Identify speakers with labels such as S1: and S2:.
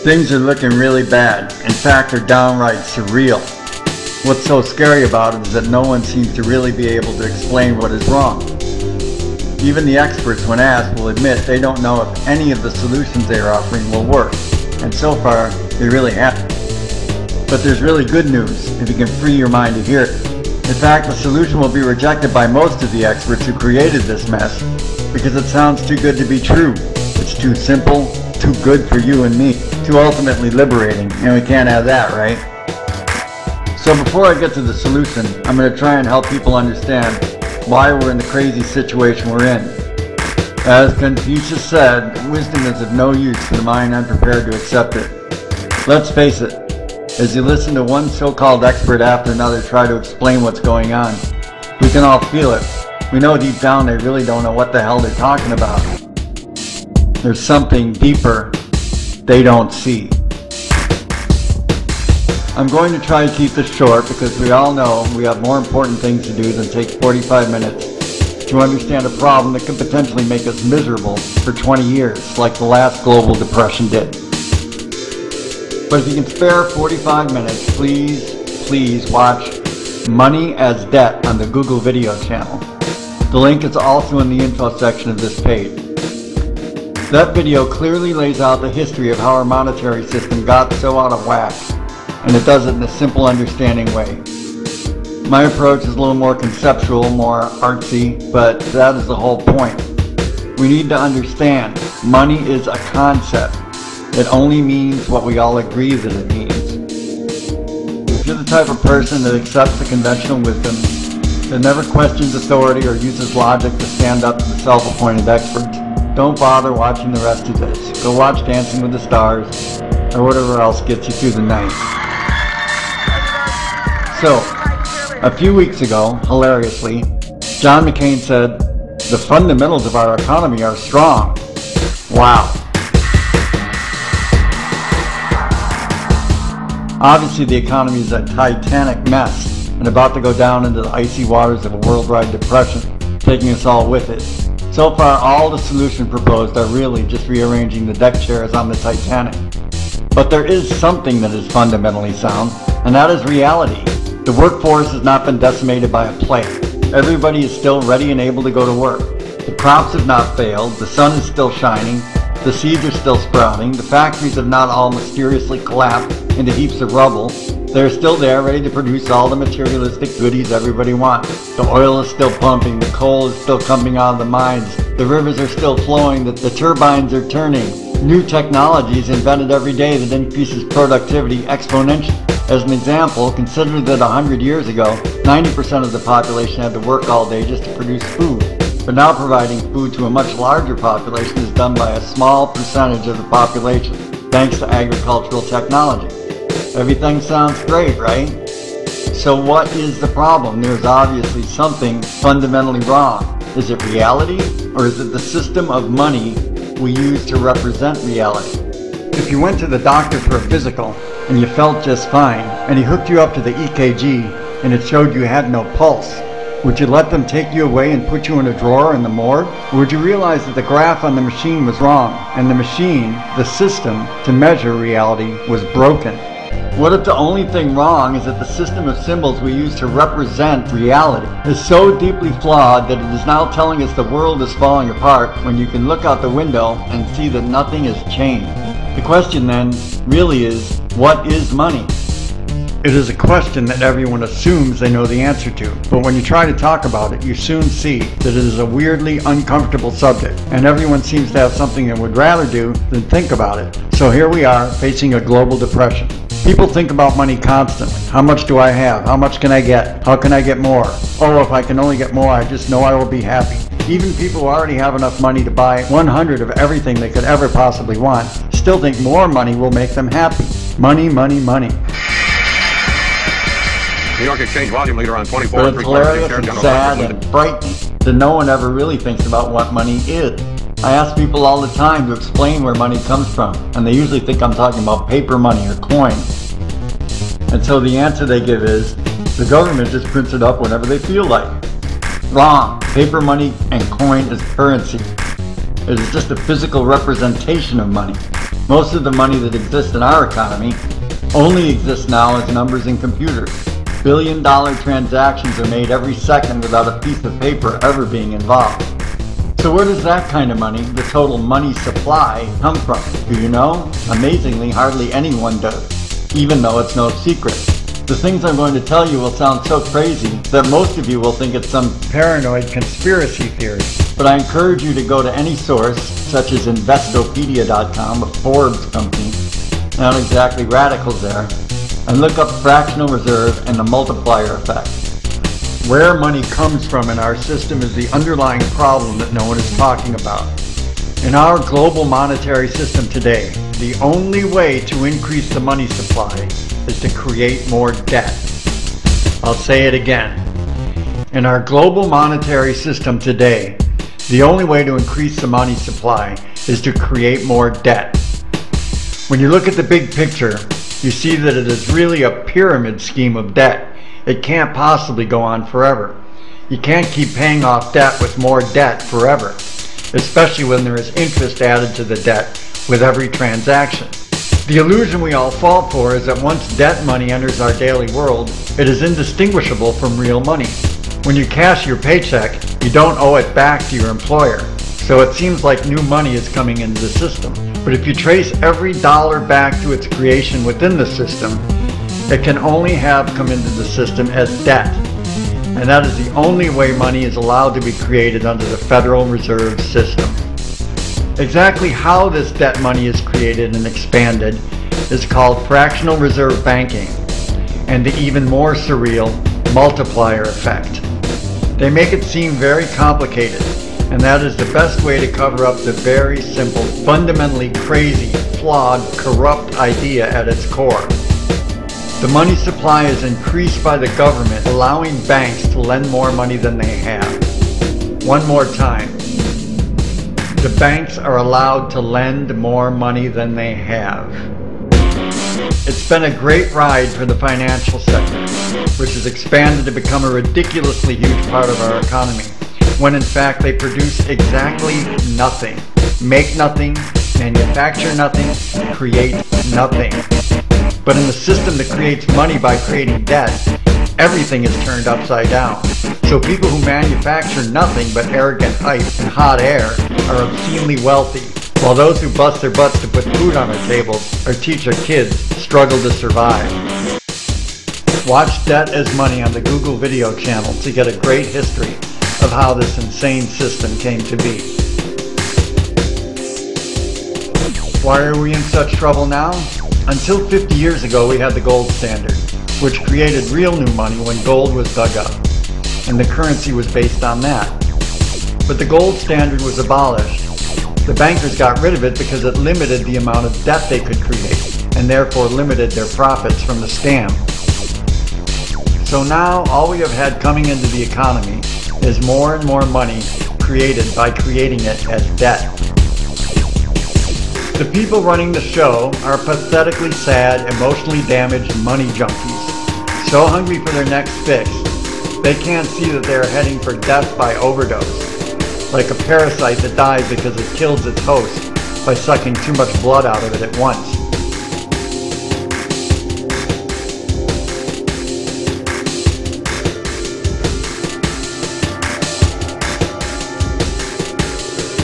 S1: Things are looking really bad. In fact, they're downright surreal. What's so scary about it is that no one seems to really be able to explain what is wrong. Even the experts, when asked, will admit they don't know if any of the solutions they are offering will work. And so far, they really haven't. But there's really good news if you can free your mind to hear it. In fact, the solution will be rejected by most of the experts who created this mess because it sounds too good to be true. It's too simple, too good for you and me, too ultimately liberating, and we can't have that, right? So before I get to the solution, I'm going to try and help people understand why we're in the crazy situation we're in. As Confucius said, wisdom is of no use to the mind unprepared to accept it. Let's face it, as you listen to one so-called expert after another try to explain what's going on, we can all feel it. We know deep down they really don't know what the hell they're talking about. There's something deeper they don't see. I'm going to try to keep this short because we all know we have more important things to do than take 45 minutes to understand a problem that could potentially make us miserable for 20 years, like the last global depression did. But if you can spare 45 minutes, please watch Money as Debt on the Google video channel. The link is also in the info section of this page. That video clearly lays out the history of how our monetary system got so out of whack, and it does it in a simple, understanding way. My approach is a little more conceptual, more artsy, but that is the whole point. We need to understand money is a concept. It only means what we all agree that it means. If you're the type of person that accepts the conventional wisdom, that never questions authority or uses logic to stand up to the self-appointed experts, don't bother watching the rest of this. Go watch Dancing with the Stars or whatever else gets you through the night. So, a few weeks ago, hilariously, John McCain said, "The fundamentals of our economy are strong." Wow. Obviously, the economy is a titanic mess and about to go down into the icy waters of a worldwide depression, taking us all with it. So far, all the solutions proposed are really just rearranging the deck chairs on the Titanic. But there is something that is fundamentally sound, and that is reality. The workforce has not been decimated by a plague. Everybody is still ready and able to go to work. The crops have not failed, the sun is still shining, the seeds are still sprouting, the factories have not all mysteriously collapsed into heaps of rubble. They're still there, ready to produce all the materialistic goodies everybody wants. The oil is still pumping, the coal is still coming out of the mines, the rivers are still flowing, the turbines are turning. New technology is invented every day that increases productivity exponentially. As an example, consider that 100 years ago, 90% of the population had to work all day just to produce food. But now providing food to a much larger population is done by a small percentage of the population, thanks to agricultural technology. Everything sounds great, right? So what is the problem? There's obviously something fundamentally wrong. Is it reality, or is it the system of money we use to represent reality? If you went to the doctor for a physical and you felt just fine, and he hooked you up to the EKG and it showed you had no pulse, would you let them take you away and put you in a drawer in the morgue? Or would you realize that the graph on the machine was wrong, and the machine, the system to measure reality, was broken? What if the only thing wrong is that the system of symbols we use to represent reality is so deeply flawed that it is now telling us the world is falling apart when you can look out the window and see that nothing has changed? The question then really is, what is money? It is a question that everyone assumes they know the answer to, but when you try to talk about it, you soon see that it is a weirdly uncomfortable subject, and everyone seems to have something they would rather do than think about it. So here we are, facing a global depression. People think about money constantly. How much do I have? How much can I get? How can I get more? Oh, if I can only get more, I just know I will be happy. Even people who already have enough money to buy 100 of everything they could ever possibly want still think more money will make them happy. Money, money, money.
S2: New York Exchange volume leader on 24.
S1: But it's hilarious and sad and frightening that no one ever really thinks about what money is. I ask people all the time to explain where money comes from, and they usually think I'm talking about paper money or coins. And so the answer they give is, the government just prints it up whenever they feel like. Wrong. Paper money and coin is currency. It is just a physical representation of money. Most of the money that exists in our economy only exists now as numbers in computers. Billion-dollar transactions are made every second without a piece of paper ever being involved. So where does that kind of money, the total money supply, come from? Do you know? Amazingly, hardly anyone does, even though it's no secret. The things I'm going to tell you will sound so crazy that most of you will think it's some paranoid conspiracy theory. But I encourage you to go to any source, such as Investopedia.com, a Forbes company, not exactly radicals there, and look up fractional reserve and the multiplier effect. Where money comes from in our system is the underlying problem that no one is talking about. In our global monetary system today, the only way to increase the money supply is to create more debt. I'll say it again. In our global monetary system today, the only way to increase the money supply is to create more debt. When you look at the big picture, you see that it is really a pyramid scheme of debt. It can't possibly go on forever. You can't keep paying off debt with more debt forever, especially when there is interest added to the debt with every transaction. The illusion we all fall for is that once debt money enters our daily world, it is indistinguishable from real money. When you cash your paycheck, you don't owe it back to your employer, so it seems like new money is coming into the system. But if you trace every dollar back to its creation within the system, it can only have come into the system as debt. And that is the only way money is allowed to be created under the Federal Reserve System. Exactly how this debt money is created and expanded is called fractional reserve banking and the even more surreal multiplier effect. They make it seem very complicated, and that is the best way to cover up the very simple, fundamentally crazy, flawed, corrupt idea at its core. The money supply is increased by the government, allowing banks to lend more money than they have. One more time. The banks are allowed to lend more money than they have. It's been a great ride for the financial sector, which has expanded to become a ridiculously huge part of our economy, when in fact they produce exactly nothing, make nothing, manufacture nothing, create nothing. But in the system that creates money by creating debt, everything is turned upside down. So people who manufacture nothing but arrogant hype and hot air are obscenely wealthy, while those who bust their butts to put food on their tables or teach their kids struggle to survive. Watch Debt as Money on the Google video channel to get a great history of how this insane system came to be. Why are we in such trouble now? Until 50 years ago, we had the gold standard, which created real new money when gold was dug up, and the currency was based on that. But the gold standard was abolished. The bankers got rid of it because it limited the amount of debt they could create, and therefore limited their profits from the scam. So now, all we have had coming into the economy is more and more money created by creating it as debt. The people running the show are pathetically sad, emotionally damaged money junkies, so hungry for their next fix, they can't see that they are heading for death by overdose, like a parasite that dies because it kills its host by sucking too much blood out of it at once.